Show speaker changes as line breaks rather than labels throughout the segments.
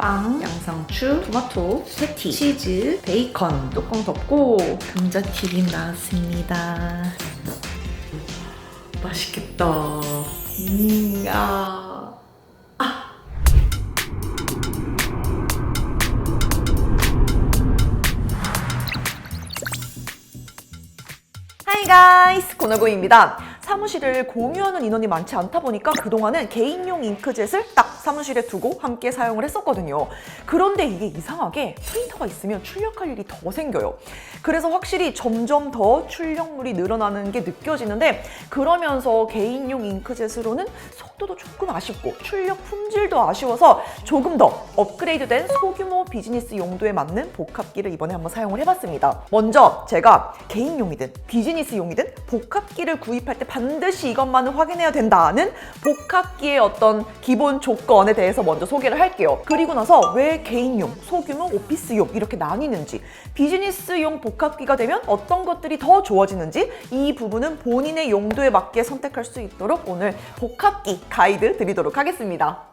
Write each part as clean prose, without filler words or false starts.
빵, 양상추, 토마토, 패티, 치즈, 베이컨, 뚜껑 덮고 감자튀김 나왔습니다. 맛있겠다.
하이 가이스, 고나고입니다. 사무실을 공유하는 인원이 많지 않다 보니까 그동안은 개인용 잉크젯을 딱 사무실에 두고 함께 사용을 했었거든요. 그런데 이게 이상하게 프린터가 있으면 출력할 일이 더 생겨요. 그래서 확실히 점점 더 출력물이 늘어나는 게 느껴지는데, 그러면서 개인용 잉크젯으로는 속도도 조금 아쉽고 출력 품질도 아쉬워서 조금 더 업그레이드된 소규모 비즈니스 용도에 맞는 복합기를 이번에 한번 사용을 해봤습니다. 먼저 제가 개인용이든 비즈니스용이든 복합기를 구입할 때 반드시 이것만은 확인해야 된다는 복합기의 어떤 기본 조건에 대해서 먼저 소개를 할게요. 그리고 나서 왜 개인용, 소규모, 오피스용 이렇게 나뉘는지, 비즈니스용 복합기가 되면 어떤 것들이 더 좋아지는지, 이 부분은 본인의 용도에 맞게 선택할 수 있도록 오늘 복합기 가이드 드리도록 하겠습니다.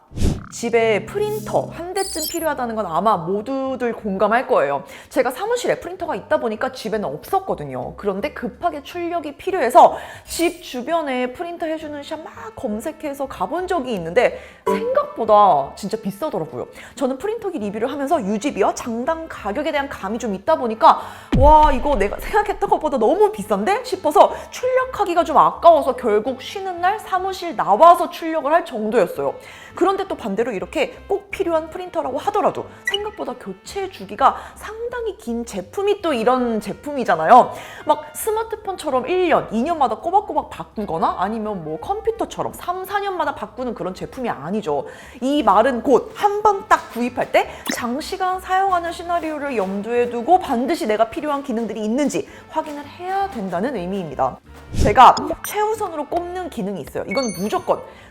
집에 프린터 한 대쯤 필요하다는 건 아마 모두들 공감할 거예요. 제가 사무실에 프린터가 있다 보니까 집에는 없었거든요. 그런데 급하게 출력이 필요해서 집 주변에 프린터 해주는 샵 막 검색해서 가본 적이 있는데 생각보다 진짜 비싸더라고요. 저는 프린터기 리뷰를 하면서 유지비와 장당 가격에 대한 감이 좀 있다 보니까 와, 이거 내가 생각했던 것보다 너무 비싼데 싶어서 출력하기가 좀 아까워서 결국 쉬는 날 사무실 나와서 출력을 할 정도였어요. 그런데 또 반대로 이렇게 꼭 필요한 프린터라고 하더라도 생각보다 교체 주기가 상당히 긴 제품이 또 이런 제품이잖아요. 막 스마트폰처럼 1년, 2년마다 꼬박꼬박 바꾸거나 아니면 뭐 컴퓨터처럼 3, 4년마다 바꾸는 그런 제품이 아니죠. 이 말은 곧 한 번 딱 구입할 때 장시간 사용하는 시나리오를 염두에 두고 반드시 내가 필요한 기능들이 있는지 확인을 해야 된다는 의미입니다. 제가 최우선으로 꼽는 기능이 있어요. 이건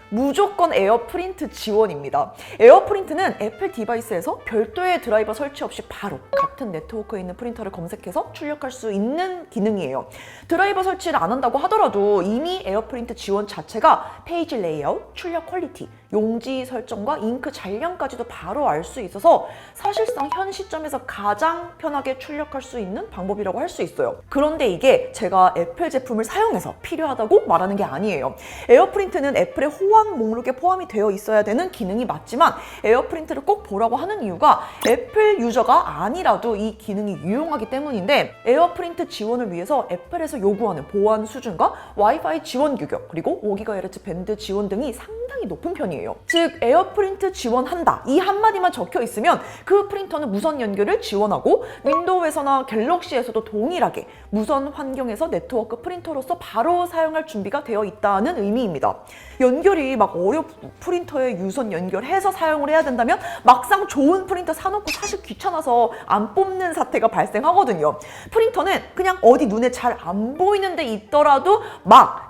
무조건 에어프린트 지원입니다. 에어프린트는 애플 디바이스에서 별도의 드라이버 설치 없이 바로 같은 네트워크에 있는 프린터를 검색해서 출력할 수 있는 기능이에요. 드라이버 설치를 안 한다고 하더라도 이미 에어프린트 지원 자체가 페이지 레이아웃, 출력 퀄리티, 용지 설정과 잉크 잔량까지도 바로 알 수 있어서 사실상 현 시점에서 가장 편하게 출력할 수 있는 방법이라고 할 수 있어요. 그런데 이게 제가 애플 제품을 사용해서 필요하다고 말하는 게 아니에요. 에어프린트는 애플의 호환 목록에 포함이 되어 있어야 되는 기능이 맞지만 에어프린트를 꼭 보라고 하는 이유가 애플 유저가 아니라도 이 기능이 유용하기 때문인데, 에어프린트 지원을 위해서 애플에서 요구하는 보안 수준과 와이파이 지원 규격, 그리고 5GHz 밴드 지원 등이 상당히 높은 편이에요. 즉 에어프린트 지원한다 이 한마디만 적혀 있으면 그 프린터는 무선 연결을 지원하고 윈도우에서나 갤럭시에서도 동일하게 무선 환경에서 네트워크 프린터로서 바로 사용할 준비가 되어 있다는 의미입니다. 연결이 막 프린터에 유선 연결해서 사용을 해야 된다면 막상 좋은 프린터 사놓고 사실 귀찮아서 안 뽑는 사태가 발생하거든요. 프린터는 그냥 어디 눈에 잘 안 보이는 데 있더라도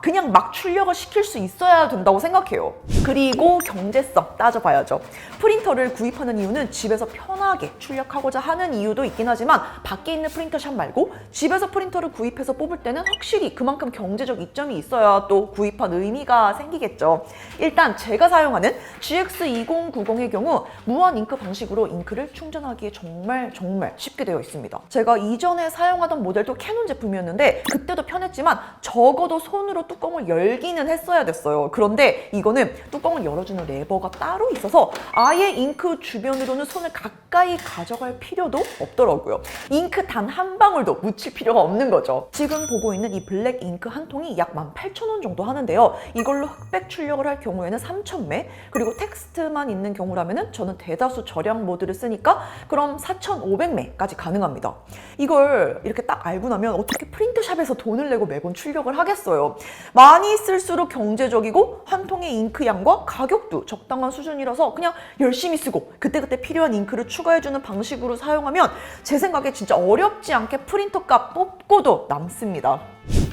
그냥 막 출력을 시킬 수 있어야 된다고 생각해요. 그리고 경제성 따져봐야죠. 프린터를 구입하는 이유는 집에서 편하게 출력하고자 하는 이유도 있긴 하지만 밖에 있는 프린터샵 말고 집에서 프린터를 구입해서 뽑을 때는 확실히 그만큼 경제적 이점이 있어야 또 구입한 의미가 생기겠죠. 일단 제가 사용하는 GX2090의 경우 무한 잉크 방식으로 잉크를 충전하기에 정말 쉽게 되어 있습니다. 제가 이전에 사용하던 모델도 캐논 제품이었는데 그때도 편했지만 적어도 손으로 뚜껑을 열기는 했어야 됐어요. 그런데 이거는 뚜껑을 열어주는 레버가 따로 있어서 아예 잉크 주변으로는 손을 가까이 가져갈 필요도 없더라고요. 잉크 단 한 방울도 묻힐 필요가 없는 거죠. 지금 보고 있는 이 블랙 잉크 한 통이 약 18,000원 정도 하는데요. 이걸로 흑백 출력을 할 경우에는 3,000매, 그리고 텍스트만 있는 경우라면 저는 대다수 절약 모드를 쓰니까 그럼 4,500매까지 가능합니다. 이걸 이렇게 딱 알고 나면 어떻게 프린트샵에서 돈을 내고 매번 출력을 하겠어요. 많이 쓸수록 경제적이고 한 통의 잉크 양과 가격도 적당한 수준이라서 그냥 열심히 쓰고 그때그때 필요한 잉크를 추가해주는 방식으로 사용하면 제 생각에 진짜 어렵지 않게 프린터 값 뽑고도 남습니다.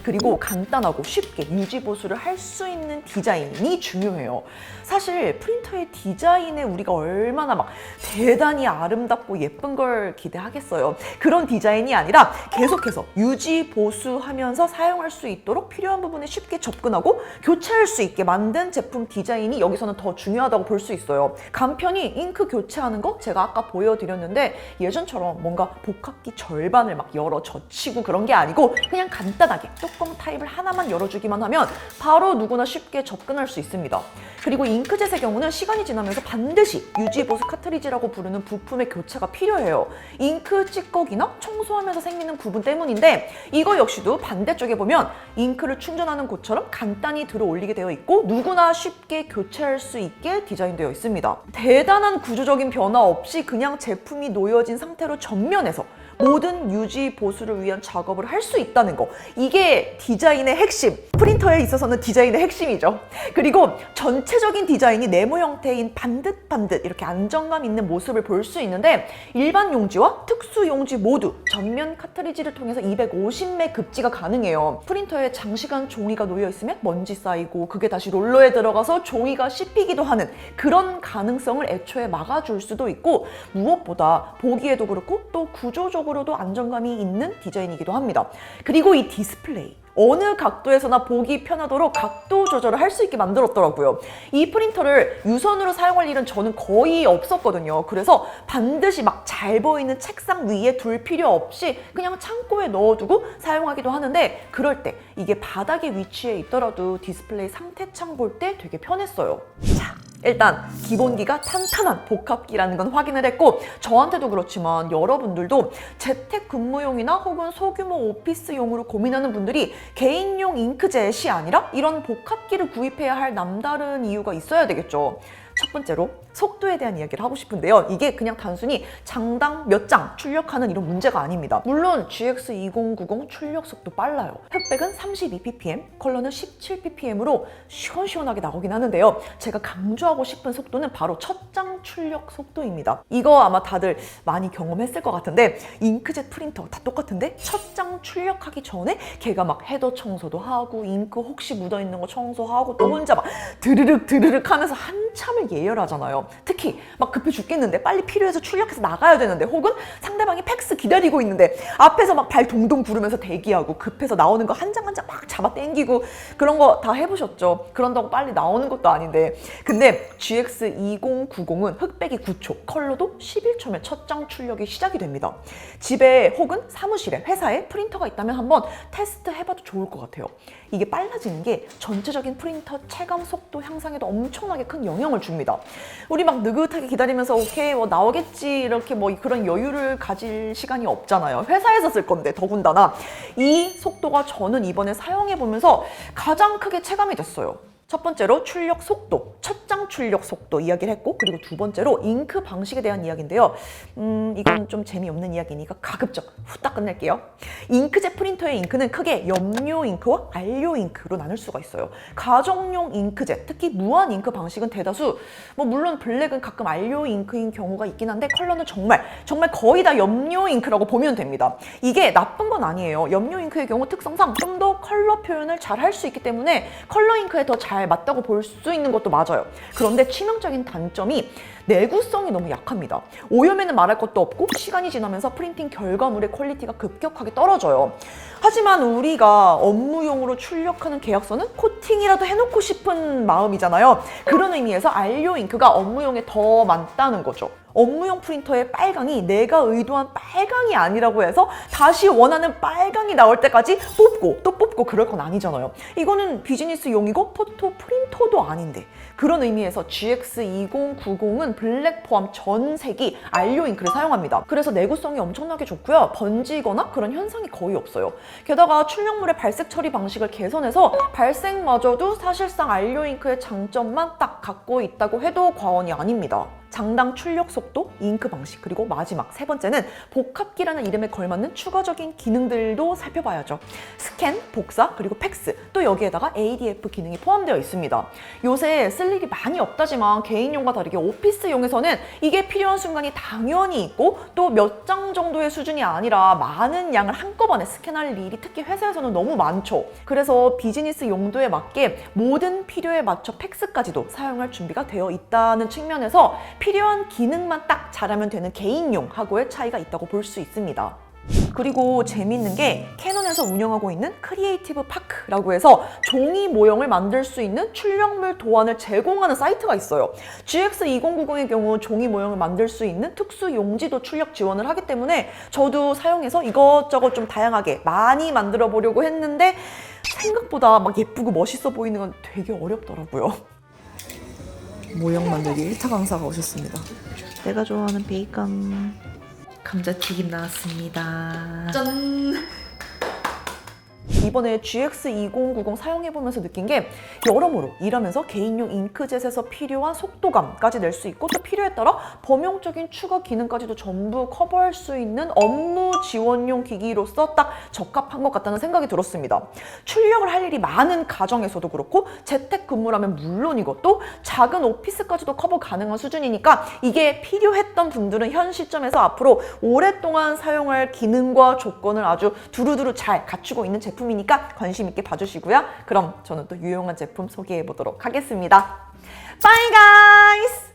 그리고 간단하고 쉽게 유지 보수를 할 수 있는 디자인이 중요해요. 사실 프린터의 디자인에 우리가 얼마나 막 대단히 아름답고 예쁜 걸 기대하겠어요. 그런 디자인이 아니라 계속해서 유지 보수하면서 사용할 수 있도록 필요한 부분에 쉽게 접근하고 교체할 수 있게 만든 제품 디자인이 여기서는 더 중요하다고 볼 수 있어요. 간편히 잉크 교체하는 거 제가 아까 보여드렸는데 예전처럼 뭔가 복합기 절반을 막 열어 젖히고 그런 게 아니고 그냥 간단하게 뚜껑 타입을 하나만 열어주기만 하면 바로 누구나 쉽게 접근할 수 있습니다. 그리고 잉크젯의 경우는 시간이 지나면서 반드시 유지보수 카트리지라고 부르는 부품의 교체가 필요해요. 잉크 찌꺼기나 청소하면서 생기는 부분 때문인데 이거 역시도 반대쪽에 보면 잉크를 충전하는 곳처럼 간단히 들어 올리게 되어 있고 누구나 쉽게 교체할 수 있게 디자인되어 있습니다. 대단한 구조적인 변화 없이 그냥 제품이 놓여진 상태로 전면에서 모든 유지 보수를 위한 작업을 할 수 있다는 거, 이게 디자인의 핵심, 프린터에 있어서는 디자인의 핵심이죠. 그리고 전체적인 디자인이 네모 형태인 반듯반듯 이렇게 안정감 있는 모습을 볼 수 있는데 일반 용지와 특수 용지 모두 전면 카트리지를 통해서 250매 급지가 가능해요. 프린터에 장시간 종이가 놓여 있으면 먼지 쌓이고 그게 다시 롤러에 들어가서 종이가 씹히기도 하는 그런 가능성을 애초에 막아줄 수도 있고 무엇보다 보기에도 그렇고 또 구조적으로도 안정감이 있는 디자인이기도 합니다. 그리고 이 디스플레이, 어느 각도에서나 보기 편하도록 각도 조절을 할 수 있게 만들었더라고요. 이 프린터를 유선으로 사용할 일은 저는 거의 없었거든요. 그래서 반드시 막 잘 보이는 책상 위에 둘 필요 없이 그냥 창고에 넣어두고 사용하기도 하는데 그럴 때 이게 바닥에 위치해 있더라도 디스플레이 상태창 볼 때 되게 편했어요. 자, 일단 기본기가 탄탄한 복합기라는 건 확인을 했고 저한테도 그렇지만 여러분들도 재택근무용이나 혹은 소규모 오피스용으로 고민하는 분들이 개인용 잉크젯이 아니라 이런 복합기를 구입해야 할 남다른 이유가 있어야 되겠죠. 첫 번째로 속도에 대한 이야기를 하고 싶은데요. 이게 그냥 단순히 장당 몇 장 출력하는 이런 문제가 아닙니다. 물론 GX2090 출력 속도 빨라요. 흑백은 32ppm, 컬러는 17ppm으로 시원시원하게 나오긴 하는데요. 제가 강조하고 싶은 속도는 바로 첫 장 출력 속도입니다. 이거 아마 다들 많이 경험했을 것 같은데 잉크젯 프린터 다 똑같은데 첫 장 출력하기 전에 걔가 막 헤더 청소도 하고 잉크 혹시 묻어있는 거 청소하고 또 혼자 막 드르륵 하면서 한참을 예열하잖아요. 특히 막 급해 죽겠는데 빨리 필요해서 출력해서 나가야 되는데 혹은 상대방이 팩스 기다리고 있는데 앞에서 막 발 동동 구르면서 대기하고 급해서 나오는 거 한 장 한 장 막 잡아 당기고 그런 거 다 해보셨죠? 그런다고 빨리 나오는 것도 아닌데 근데 GX2090은 흑백이 9초, 컬러도 11초면 첫 장 출력이 시작이 됩니다. 집에 혹은 사무실에, 회사에 프린터가 있다면 한번 테스트 해봐도 좋을 것 같아요. 이게 빨라지는 게 전체적인 프린터 체감 속도 향상에도 엄청나게 큰 영향을 줍니다. 우리 막 느긋하게 기다리면서 오케이 뭐 나오겠지 이렇게 뭐 그런 여유를 가질 시간이 없잖아요. 회사에서 쓸 건데 더군다나 이 속도가 저는 이번에 사용해보면서 가장 크게 체감이 됐어요. 첫 번째로 출력 속도, 첫 장 출력 속도 이야기를 했고 그리고 두 번째로 잉크 방식에 대한 이야기인데요. 이건 좀 재미없는 이야기니까 가급적 후딱 끝낼게요. 잉크젯 프린터의 잉크는 크게 염료 잉크와 안료 잉크로 나눌 수가 있어요. 가정용 잉크젯, 특히 무한 잉크 방식은 대다수 뭐 물론 블랙은 가끔 안료 잉크인 경우가 있긴 한데 컬러는 정말 거의 다 염료 잉크라고 보면 됩니다. 이게 나쁜 건 아니에요. 염료 잉크의 경우 특성상 좀 더 컬러 표현을 잘 할 수 있기 때문에 컬러 잉크에 더 잘 맞다고 볼 수 있는 것도 맞아요. 그런데 치명적인 단점이 내구성이 너무 약합니다. 오염에는 말할 것도 없고 시간이 지나면서 프린팅 결과물의 퀄리티가 급격하게 떨어져요. 하지만 우리가 업무용으로 출력하는 계약서는 코팅이라도 해놓고 싶은 마음이잖아요. 그런 의미에서 안료 잉크가 업무용에 더 많다는 거죠. 업무용 프린터의 빨강이 내가 의도한 빨강이 아니라고 해서 다시 원하는 빨강이 나올 때까지 뽑고 또 뽑고 그럴 건 아니잖아요. 이거는 비즈니스용이고 포토 프린터도 아닌데 그런 의미에서 GX2090은 블랙 포함 전 색이 안료 잉크를 사용합니다. 그래서 내구성이 엄청나게 좋고요. 번지거나 그런 현상이 거의 없어요. 게다가 출력물의 발색 처리 방식을 개선해서 발색마저도 사실상 안료 잉크의 장점만 딱 갖고 있다고 해도 과언이 아닙니다. 장당 출력 속도, 잉크 방식, 그리고 마지막 세 번째는 복합기라는 이름에 걸맞는 추가적인 기능들도 살펴봐야죠. 스캔, 복사, 그리고 팩스, 또 여기에다가 ADF 기능이 포함되어 있습니다. 요새 쓸 일이 많이 없다지만 개인용과 다르게 오피스용에서는 이게 필요한 순간이 당연히 있고 또 몇 장 정도의 수준이 아니라 많은 양을 한꺼번에 스캔할 일이 특히 회사에서는 너무 많죠. 그래서 비즈니스 용도에 맞게 모든 필요에 맞춰 팩스까지도 사용할 준비가 되어 있다는 측면에서 필요한 기능만 딱 잘하면 되는 개인용하고의 차이가 있다고 볼 수 있습니다. 그리고 재미있는 게 캐논에서 운영하고 있는 크리에이티브 파크라고 해서 종이 모형을 만들 수 있는 출력물 도안을 제공하는 사이트가 있어요. GX2090의 경우 종이 모형을 만들 수 있는 특수 용지도 출력 지원을 하기 때문에 저도 사용해서 이것저것 좀 다양하게 많이 만들어 보려고 했는데 생각보다 막 예쁘고 멋있어 보이는 건 되게 어렵더라고요.
모형 만들기 1타 강사가 오셨습니다.
내가 좋아하는 베이컨 감자튀김 나왔습니다. 짠!
이번에 GX2090 사용해보면서 느낀 게 여러모로 일하면서 개인용 잉크젯에서 필요한 속도감까지 낼 수 있고 또 필요에 따라 범용적인 추가 기능까지도 전부 커버할 수 있는 업무 지원용 기기로서 딱 적합한 것 같다는 생각이 들었습니다. 출력을 할 일이 많은 가정에서도 그렇고 재택근무라면 물론이고 또 작은 오피스까지도 커버 가능한 수준이니까 이게 필요했던 분들은 현 시점에서 앞으로 오랫동안 사용할 기능과 조건을 아주 두루두루 잘 갖추고 있는 제품이니까 관심 있게 봐주시고요. 그럼 저는 또 유용한 제품 소개해 보도록 하겠습니다. Bye guys!